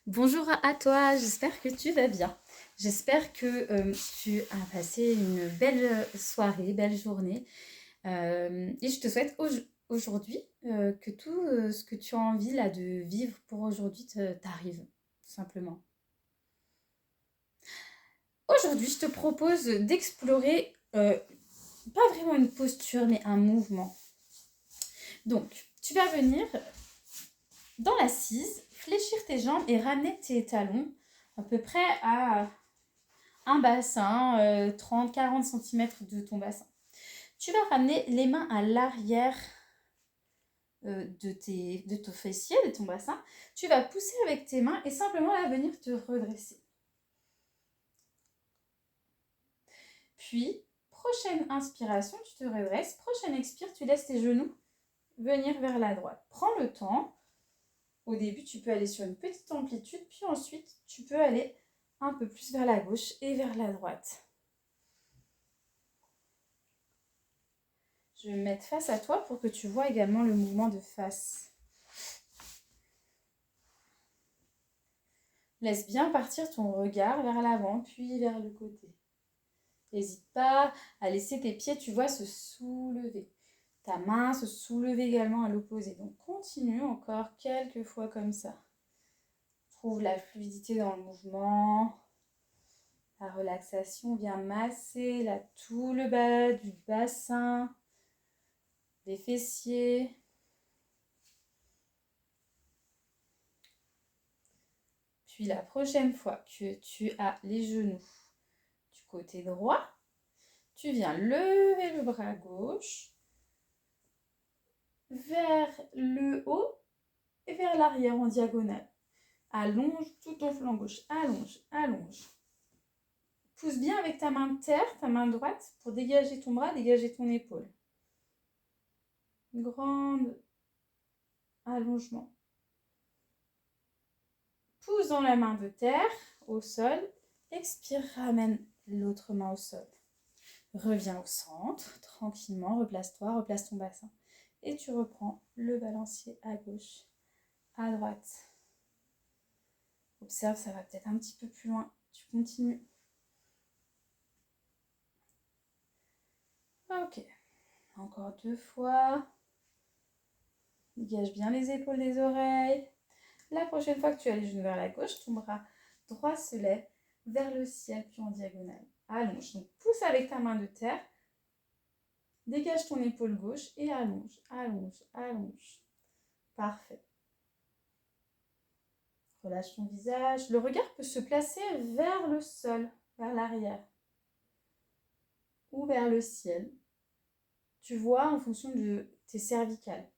Bonjour à toi, j'espère que tu vas bien. J'espère que tu as passé une belle soirée, belle journée. Et je te souhaite aujourd'hui que tout ce que tu as envie là de vivre pour aujourd'hui t'arrive, tout simplement. Aujourd'hui, je te propose d'explorer pas vraiment une posture, mais un mouvement. Donc, tu vas venir dans l'assise, fléchir tes jambes et ramener tes talons à peu près à un bassin, 30-40 cm de ton bassin. Tu vas ramener les mains à l'arrière de ton fessier, de ton bassin. Tu vas pousser avec tes mains et simplement là, venir te redresser. Puis, prochaine inspiration, tu te redresses. Prochaine expire, tu laisses tes genoux venir vers la droite. Prends le temps. Au début, tu peux aller sur une petite amplitude, puis ensuite, tu peux aller un peu plus vers la gauche et vers la droite. Je vais me mettre face à toi pour que tu vois également le mouvement de face. Laisse bien partir ton regard vers l'avant, puis vers le côté. N'hésite pas à laisser tes pieds, tu vois, se soulever. Ta main se soulever également à l'opposé. Donc continue encore quelques fois comme ça. Trouve la fluidité dans le mouvement. La relaxation vient masser là, tout le bas du bassin, des fessiers. Puis la prochaine fois que tu as les genoux du côté droit, tu viens lever le bras gauche vers le haut et vers l'arrière en diagonale. Allonge tout ton flanc gauche. Allonge, allonge. Pousse bien avec ta main de terre, ta main droite, pour dégager ton bras, dégager ton épaule. Grand allongement. Pousse dans la main de terre, au sol. Expire, ramène l'autre main au sol. Reviens au centre, tranquillement, replace-toi, replace ton bassin. Et tu reprends le balancier à gauche, à droite. Observe, ça va peut-être un petit peu plus loin. Tu continues. Ok. Encore 2 fois. Dégage bien les épaules des oreilles. La prochaine fois que tu as les genoux vers la gauche, ton bras droit se lève vers le ciel, puis en diagonale. Allonge. Donc pousse avec ta main de terre. Dégage ton épaule gauche et allonge, allonge, allonge. Parfait. Relâche ton visage. Le regard peut se placer vers le sol, vers l'arrière ou vers le ciel. Tu vois en fonction de tes cervicales.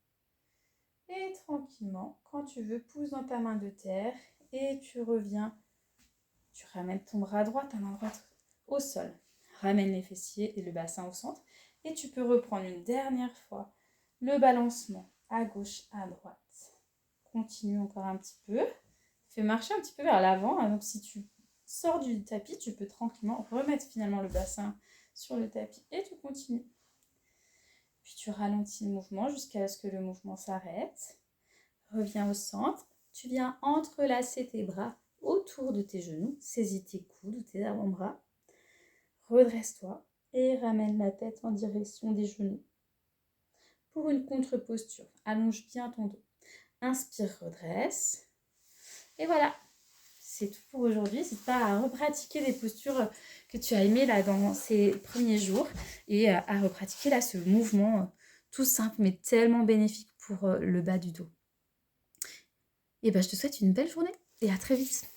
Et tranquillement, quand tu veux, pousse dans ta main de terre et tu reviens. Tu ramènes ton bras droit, ta main droite au sol. Ramène les fessiers et le bassin au centre. Et tu peux reprendre une dernière fois le balancement à gauche, à droite. Continue encore un petit peu. Fais marcher un petit peu vers l'avant. Donc si tu sors du tapis, tu peux tranquillement remettre finalement le bassin sur le tapis et tu continues. Puis tu ralentis le mouvement jusqu'à ce que le mouvement s'arrête. Reviens au centre. Tu viens entrelacer tes bras autour de tes genoux. Saisis tes coudes ou tes avant-bras. Redresse-toi et ramène la tête en direction des genoux. Pour une contre-posture, allonge bien ton dos. Inspire, redresse. Et voilà, c'est tout pour aujourd'hui. N'hésite pas à repratiquer des postures que tu as aimées là dans ces premiers jours et à repratiquer là ce mouvement tout simple mais tellement bénéfique pour le bas du dos. Et ben, je te souhaite une belle journée et à très vite.